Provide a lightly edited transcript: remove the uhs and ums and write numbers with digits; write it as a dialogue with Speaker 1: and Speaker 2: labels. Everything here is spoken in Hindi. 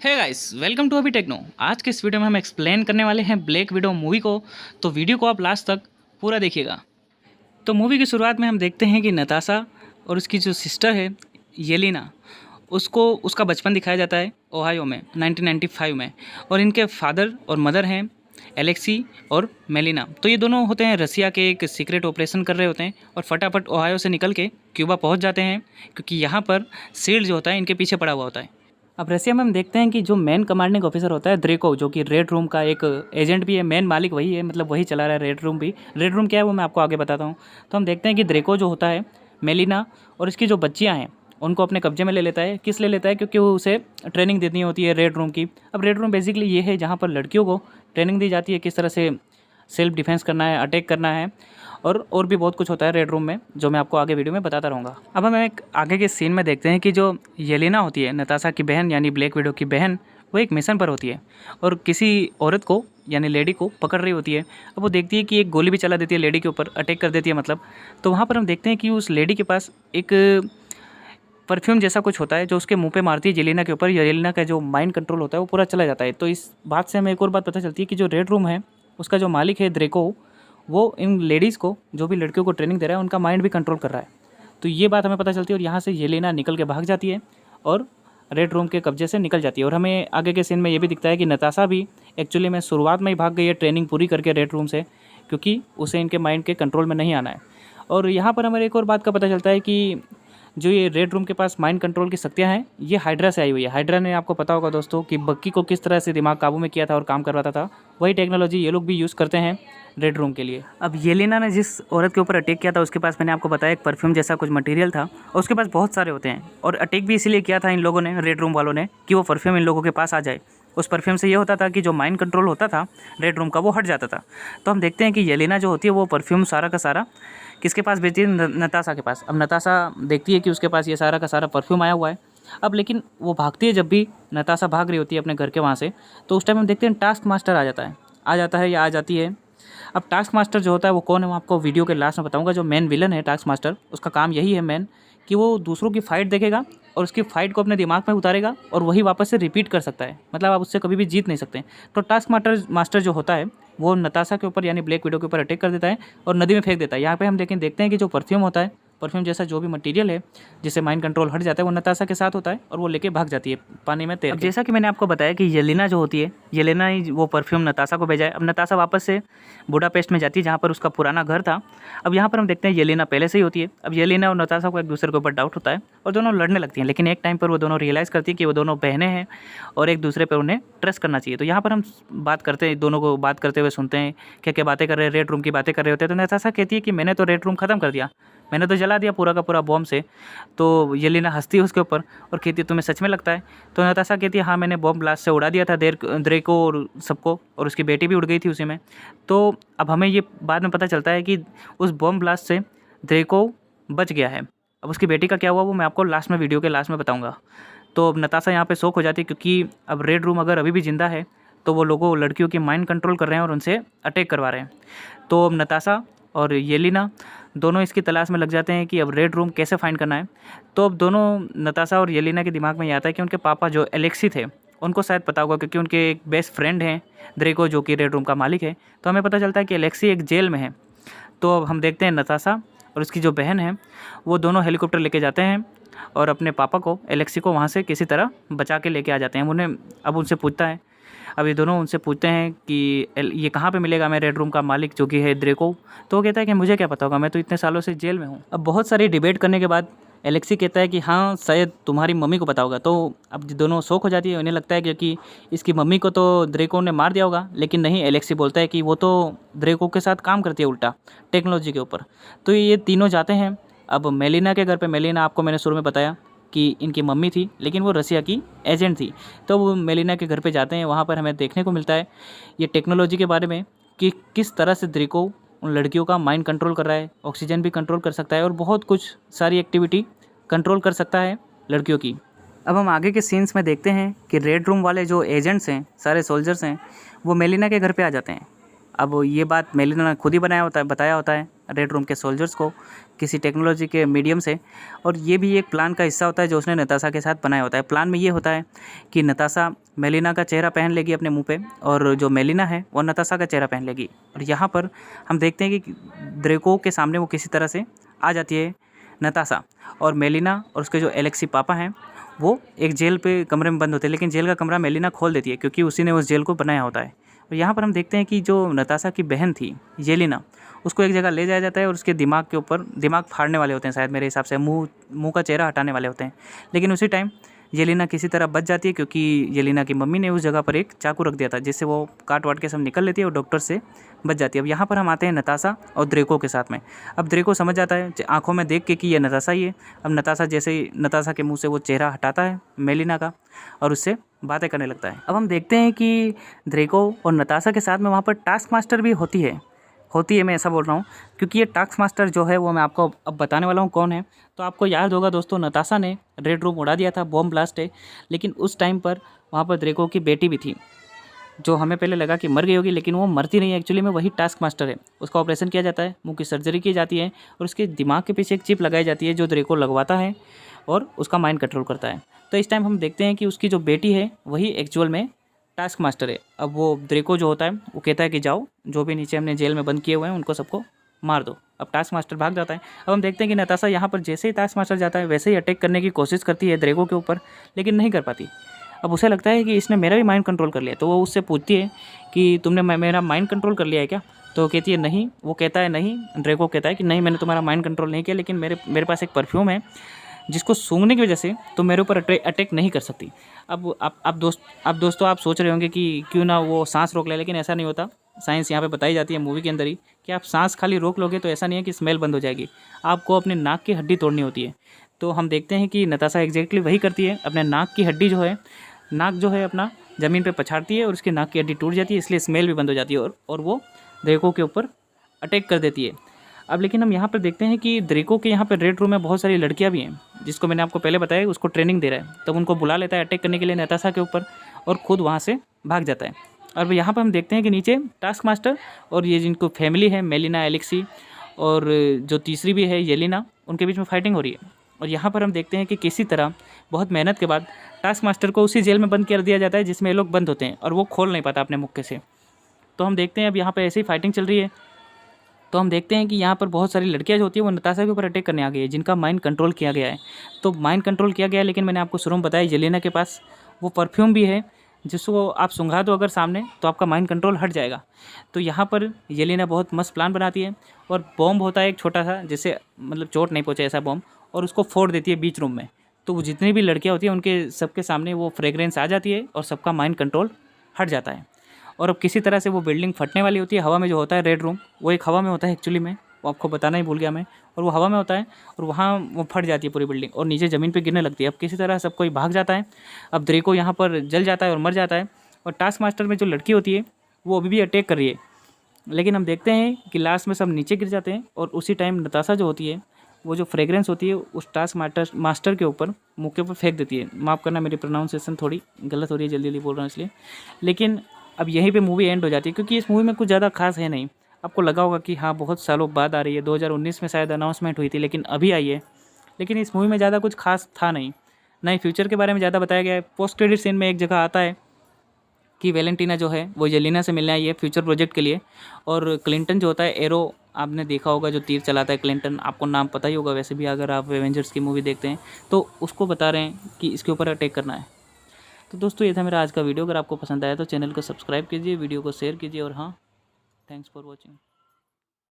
Speaker 1: हे गाइस, वेलकम टू अभी टेक्नो। आज के इस वीडियो में हम एक्सप्लेन करने वाले हैं ब्लैक विडो मूवी को। तो वीडियो को आप लास्ट तक पूरा देखिएगा। तो मूवी की शुरुआत में हम देखते हैं कि नताशा और उसकी जो सिस्टर है येलिना, उसको उसका बचपन दिखाया जाता है ओहायो में 1995 में। और इनके फादर और मदर हैं एलेक्सी और मेलिना। तो ये दोनों होते हैं रसिया के एक सीक्रेट ऑपरेशन कर रहे होते हैं और फटाफट ओहायो से निकल के क्यूबा पहुंच जाते हैं, क्योंकि यहाँ पर शील्ड जो होता है इनके पीछे पड़ा हुआ होता है। अब रसिया में हम देखते हैं कि जो मेन कमांडिंग ऑफिसर होता है द्रेको, जो कि रेड रूम का एक एजेंट भी है, मेन मालिक वही है, मतलब वही चला रहा है रेड रूम भी। रेड रूम क्या है वो मैं आपको आगे बताता हूँ। तो हम देखते हैं कि द्रेको जो होता है मेलिना और इसकी जो बच्चियाँ हैं उनको अपने कब्जे में ले लेता है। किस ले लेता है? क्योंकि वो उसे ट्रेनिंग देनी होती है रेड रूम की। अब रेड रूम बेसिकली ये है जहाँ पर लड़कियों को ट्रेनिंग दी जाती है किस तरह से सेल्फ डिफेंस करना है, अटैक करना है, और भी बहुत कुछ होता है रेड रूम में, जो मैं आपको आगे वीडियो में बताता रहूँगा। अब हम एक आगे के सीन में देखते हैं कि जो येलेना होती है, नताशा की बहन यानी ब्लैक विडो की बहन, वो एक मिशन पर होती है और किसी औरत को यानी लेडी को पकड़ रही होती है। अब वो देखती है कि एक गोली भी चला देती है लेडी के ऊपर, अटैक कर देती है मतलब। तो वहाँ पर हम देखते हैं कि उस लेडी के पास एक परफ्यूम जैसा कुछ होता है जो उसके मुंह पे मारती है येलेना के ऊपर। येलेना का जो माइंड कंट्रोल होता है वो पूरा चला जाता है। तो इस बात से हमें एक और बात पता चलती है कि जो रेड रूम है उसका जो मालिक है द्रेको, वो इन लेडीज़ को, जो भी लड़कियों को ट्रेनिंग दे रहा है, उनका माइंड भी कंट्रोल कर रहा है। तो ये बात हमें पता चलती है और यहाँ से येलेना निकल के भाग जाती है और रेड रूम के कब्जे से निकल जाती है। और हमें आगे के सीन में ये भी दिखता है कि नताशा भी एक्चुअली में शुरुआत में ही भाग गई है ट्रेनिंग पूरी करके रेड रूम से, क्योंकि उसे इनके माइंड के कंट्रोल में नहीं आना है। और यहाँ पर हमें एक और बात का पता चलता है कि जो ये रेड रूम के पास माइंड कंट्रोल की शक्तियाँ हैं, ये हाइड्रा से आई हुई है। हाइड्रा ने, आपको पता होगा दोस्तों, कि बक्की को किस तरह से दिमाग काबू में किया था और काम करवाता था। वही टेक्नोलॉजी ये लोग भी यूज़ करते हैं रेड रूम के लिए। अब येलेना ने जिस औरत के ऊपर अटैक किया था उसके पास, मैंने आपको बताया, एक परफ्यूम जैसा कुछ मटेरियल था और उसके पास बहुत सारे होते हैं। और अटैक भी इसीलिए किया था इन लोगों ने, रेड रूम वालों ने, कि वो परफ्यूम इन लोगों के पास आ जाए। उस परफ्यूम से ये होता था कि जो माइंड कंट्रोल होता था रेड रूम का, वो हट जाता था। तो हम देखते हैं कि येलेना जो होती है वो परफ्यूम सारा का सारा किसके पास भेजती है? नताशा के पास। अब नताशा देखती है कि उसके पास ये सारा का सारा परफ्यूम आया हुआ है। अब लेकिन वो भागती है, जब भी नताशा भाग रही होती है अपने घर के वहाँ से, तो उस टाइम हम देखते हैं टास्क मास्टर आ जाता है या आ जाती है। अब टास्क मास्टर जो होता है वो कौन है, वो आपको वीडियो के लास्ट में बताऊंगा। जो मेन विलन है टास्क मास्टर, उसका काम यही है मेन, कि वो दूसरों की फाइट देखेगा और उसकी फाइट को अपने दिमाग में उतारेगा और वही वापस से रिपीट कर सकता है। मतलब आप उससे कभी भी जीत नहीं सकते। तो टास्क मास्टर जो होता है वो नताशा के ऊपर यानी ब्लैक विडो के ऊपर अटैक कर देता है और नदी में फेंक देता है। यहाँ पे हम देखते हैं कि जो परफ्यूम होता है, परफ्यूम जैसा जो भी मटेरियल है जिससे माइंड कंट्रोल हट जाता है, वो नताशा के साथ होता है और वो लेके भाग जाती है पानी में तैर के। अब जैसा कि मैंने आपको बताया कि येलेना जो होती है, येलेना ही वो परफ्यूम नताशा को भेजा है। अब नताशा वापस से बुडापेस्ट में जाती है जहाँ पर उसका पुराना घर था। अब यहाँ पर हम देखते हैं येलेना पहले से ही होती है। अब येलेना और नताशा को एक दूसरे के ऊपर डाउट होता है और दोनों लड़ने लगती हैं। लेकिन एक टाइम पर वो दोनों रियलाइज़ करती है कि वो दोनों बहनें हैं और एक दूसरे पर उन्हें ट्रस्ट करना चाहिए। तो यहाँ पर हम बात करते हैं, दोनों को बात करते हुए सुनते हैं, क्या क्या बातें कर रहे हैं, रेड रूम की बातें कर रहे होते हैं। तो नताशा कहती है कि मैंने तो रेड रूम ख़त्म कर दिया, मैंने तो जला दिया पूरा का पूरा बॉम्ब से। तो येलेना हंसती है उसके ऊपर और कहती है तुम्हें सच में लगता है? तो नताशा कहती है हाँ, मैंने बॉम्ब ब्लास्ट से उड़ा दिया था द्रेको और सबको, और उसकी बेटी भी उड़ गई थी उसी में। तो अब हमें ये बाद में पता चलता है कि उस बॉम्ब ब्लास्ट से द्रेको बच गया है। अब उसकी बेटी का क्या हुआ वो मैं आपको लास्ट में, वीडियो के लास्ट में बताऊँगा। तो अब नताशा यहाँ पर शॉक हो जाती है, क्योंकि अब रेड रूम अगर अभी भी जिंदा है तो वो लोगों लड़कियों की माइंड कंट्रोल कर रहे हैं और उनसे अटैक करवा रहे हैं। तो अब नताशा और येलेना दोनों इसकी तलाश में लग जाते हैं कि अब रेड रूम कैसे फाइंड करना है। तो अब दोनों, नताशा और येलेना के दिमाग में ये आता है कि उनके पापा जो एलेक्सी थे उनको शायद पता होगा, क्योंकि उनके एक बेस्ट फ्रेंड हैं द्रेको, जो कि रेड रूम का मालिक है। तो हमें पता चलता है कि एलेक्सी एक जेल में है। तो अब हम देखते हैं नताशा और उसकी जो बहन है वो दोनों हेलीकॉप्टर लेके जाते हैं और अपने पापा को, एलेक्सी को, वहाँ से किसी तरह बचा के लेके आ जाते हैं। उन्हें अब उनसे पूछता है, अब ये दोनों उनसे पूछते हैं कि ये कहाँ पे मिलेगा मैं रेड रूम का मालिक, जो कि है द्रेको। तो वो कहता है कि मुझे क्या पता होगा, मैं तो इतने सालों से जेल में हूँ। अब बहुत सारी डिबेट करने के बाद एलेक्सी कहता है कि हाँ शायद तुम्हारी मम्मी को पता होगा। तो अब दोनों शौक हो जाती है, उन्हें लगता है क्योंकि इसकी मम्मी को तो द्रेको ने मार दिया होगा। लेकिन नहीं, एलेक्सी बोलता है कि वो तो द्रेको के साथ काम करती है उल्टा टेक्नोलॉजी के ऊपर। तो ये तीनों जाते हैं अब मेलिना के घर पे। मेलिना आपको मैंने शुरू में बताया कि इनकी मम्मी थी, लेकिन वो रसिया की एजेंट थी। तो वो मेलिना के घर पे जाते हैं। वहाँ पर हमें देखने को मिलता है ये टेक्नोलॉजी के बारे में कि किस तरह से द्रेको उन लड़कियों का माइंड कंट्रोल कर रहा है, ऑक्सीजन भी कंट्रोल कर सकता है और बहुत कुछ सारी एक्टिविटी कंट्रोल कर सकता है लड़कियों की। अब हम आगे के सीन्स में देखते हैं कि रेड रूम वाले जो एजेंट्स हैं, सारे सोल्जर्स हैं, वो मेलिना के घर पर आ जाते हैं। अब ये बात मेलिना ने खुद ही बताया होता है रेड रूम के सोल्जर्स को किसी टेक्नोलॉजी के मीडियम से। और ये भी एक प्लान का हिस्सा होता है जो उसने नताशा के साथ बनाया होता है। प्लान में ये होता है कि नताशा मेलिना का चेहरा पहन लेगी अपने मुंह पे, और जो मेलिना है वो नताशा का चेहरा पहन लेगी। और यहाँ पर हम देखते हैं कि ड्रेको के सामने वो किसी तरह से आ जाती है नताशा, और मेलिना और उसके जो एलेक्सी पापा हैं वो एक जेल पे कमरे में बंद होते हैं, लेकिन जेल का कमरा मेलिना खोल देती है क्योंकि उसी ने उस जेल को बनाया होता है। और यहाँ पर हम देखते हैं कि जो नताशा की बहन थी येलेना, उसको एक जगह ले जाया जाता है और उसके दिमाग के ऊपर दिमाग फाड़ने वाले होते हैं शायद, मेरे हिसाब से मुंह का चेहरा हटाने वाले होते हैं। लेकिन उसी टाइम येलेना किसी तरह बच जाती है क्योंकि येलेना की मम्मी ने उस जगह पर एक चाकू रख दिया था जिससे वो काट वाट के सब निकल लेती है और डॉक्टर से बच जाती है। अब यहाँ पर हम आते हैं नताशा और ड्रेको के साथ में। अब ड्रेको समझ जाता है आंखों में देख के कि ये नताशा ही है। अब नताशा जैसे ही नताशा के मुंह से वो चेहरा हटाता है मेलिना का और उससे बातें करने लगता है। अब हम देखते हैं कि ड्रेको और नताशा के साथ में वहाँ पर टास्क मास्टर भी होती है, मैं ऐसा बोल रहा हूँ क्योंकि ये टास्क मास्टर जो है वो मैं आपको अब बताने वाला हूँ कौन है। तो आपको याद होगा दोस्तों, नताशा ने रेड रूम उड़ा दिया था, बॉम्ब ब्लास्ट है, लेकिन उस टाइम पर वहाँ पर ड्रेको की बेटी भी थी जो हमें पहले लगा कि मर गई होगी, लेकिन वो मरती नहीं है, एक्चुअली में वही टास्क मास्टर है। उसका ऑपरेशन किया जाता है, मुंह की सर्जरी की जाती है और उसके दिमाग के पीछे एक चिप लगाई जाती है जो ड्रेको लगवाता है और उसका माइंड कंट्रोल करता है। तो इस टाइम हम देखते हैं कि उसकी जो बेटी है वही एक्चुअल में टास्क मास्टर है। अब वो ड्रेको जो होता है वो कहता है कि जाओ, जो भी नीचे हमने जेल में बंद किए हुए हैं उनको सबको मार दो। अब टास्क मास्टर भाग जाता है। अब हम देखते हैं कि नताशा यहाँ पर जैसे ही टास्क मास्टर जाता है वैसे ही अटैक करने की कोशिश करती है ड्रेको के ऊपर, लेकिन नहीं कर पाती। अब उसे लगता है कि इसने मेरा भी माइंड कंट्रोल कर लिया, तो वो उससे पूछती है कि तुमने मेरा माइंड कंट्रोल कर लिया है क्या? तो कहती है नहीं। वो कहता है नहीं, ड्रेको कहता है कि नहीं, मैंने तुम्हारा माइंड कंट्रोल नहीं किया, लेकिन मेरे पास एक परफ्यूम है जिसको सूंघने की वजह से तुम मेरे ऊपर अटैक नहीं कर सकती। अब आप दोस्तों आप सोच रहे होंगे कि क्यों ना वो सांस रोक ले, लेकिन ऐसा नहीं होता। साइंस यहाँ पे बताई जाती है मूवी के अंदर ही कि आप सांस खाली रोक लोगे तो ऐसा नहीं है कि स्मेल बंद हो जाएगी, आपको अपने नाक की हड्डी तोड़नी होती है। तो हम देखते हैं कि नताशा एग्जैक्टली वही करती है, अपने नाक की हड्डी जो है, नाक जो है अपना ज़मीन पे पछाड़ती है और उसकी नाक की हड्डी टूट जाती है, इसलिए स्मेल भी बंद हो जाती है और वो ड्रेको के ऊपर अटैक कर देती है। अब लेकिन हम यहाँ पर देखते हैं कि ड्रेको के यहाँ पर रेड रूम में बहुत सारी लड़कियाँ भी हैं, जिसको मैंने आपको पहले बताया उसको ट्रेनिंग दे रहा है। तब उनको बुला लेता है अटैक करने के लिए नताशा के ऊपर और ख़ुद वहाँ से भाग जाता है। और यहाँ पर हम देखते हैं कि नीचे टास्क मास्टर और ये जिनको फैमिली है मेलिना, एलेक्सी और जो तीसरी भी है येलेना, उनके बीच में फाइटिंग हो रही है। और यहाँ पर हम देखते हैं कि किसी तरह बहुत मेहनत के बाद टास्क मास्टर को उसी जेल में बंद कर दिया जाता है जिसमें ये लोग बंद होते हैं और वो खोल नहीं पाता अपने मुक्के से। तो हम देखते हैं अब यहाँ पर ऐसे ही फाइटिंग चल रही है। तो हम देखते हैं कि यहाँ पर बहुत सारी लड़कियाँ जो होती है वो नताशा के ऊपर अटैक करने आ गई है, जिनका माइंड कंट्रोल किया गया है। तो माइंड कंट्रोल किया गया है, लेकिन मैंने आपको शुरू में बताया येलेना के पास वो परफ्यूम भी है जिसको आप सूंघा दो अगर सामने तो आपका माइंड कंट्रोल हट जाएगा। तो यहाँ पर येलेना बहुत मस्त प्लान बनाती है और बॉम्ब होता है एक छोटा सा, जिससे मतलब चोट नहीं पहुँचे ऐसा बॉम्ब, और उसको फोड़ देती है बीच रूम में। तो वो जितनी भी लड़कियाँ होती हैं उनके सबके सामने वो फ्रेगरेंस आ जाती है और सबका माइंड कंट्रोल हट जाता है। और अब किसी तरह से वो बिल्डिंग फटने वाली होती है। हवा में जो होता है रेड रूम, वो एक हवा में होता है एक्चुअली में, वो आपको बताना ही भूल गया मैं। और वो हवा में होता है और वहाँ वो फट जाती है पूरी बिल्डिंग और नीचे ज़मीन पे गिरने लगती है। अब किसी तरह सब कोई भाग जाता है। अब ड्रेको यहाँ पर जल जाता है और मर जाता है। और टास्क मास्टर में जो लड़की होती है वो अभी भी अटैक कर रही है, लेकिन हम देखते हैं कि लास्ट में सब नीचे गिर जाते हैं। और उसी टाइम नताशा जो होती है वो जो फ्रेग्रेंस होती है उस टास्क मास्टर के ऊपर, मुँह के ऊपर फेंक देती है। माफ़ करना मेरी प्रोनाउंसिएशन थोड़ी गलत हो रही है, जल्दी जल्दी बोल रहा हूँ इसलिए। लेकिन अब यहीं पे मूवी एंड हो जाती है क्योंकि इस मूवी में कुछ ज़्यादा खास है नहीं। आपको लगा होगा कि हाँ बहुत सालों बाद आ रही है, 2019 में शायद अनाउंसमेंट हुई थी लेकिन अभी आई है। लेकिन इस मूवी में ज़्यादा कुछ खास था नहीं, ना ही फ्यूचर के बारे में ज़्यादा बताया गया है। पोस्ट क्रेडिट सीन में एक जगह आता है कि वैलेंटीना जो है वो येलेना से मिलने आई है फ्यूचर प्रोजेक्ट के लिए। और क्लिंटन जो होता है एरो, आपने देखा होगा जो तीर चलाता है क्लिंटन, आपको नाम पता ही होगा वैसे भी अगर आप एवेंजर्स की मूवी देखते हैं, तो उसको बता रहे हैं कि इसके ऊपर अटैक करना है। तो दोस्तों ये था मेरा आज का वीडियो। अगर आपको पसंद आया तो चैनल को सब्सक्राइब कीजिए, वीडियो को शेयर कीजिए और हाँ, थैंक्स फॉर वॉचिंग।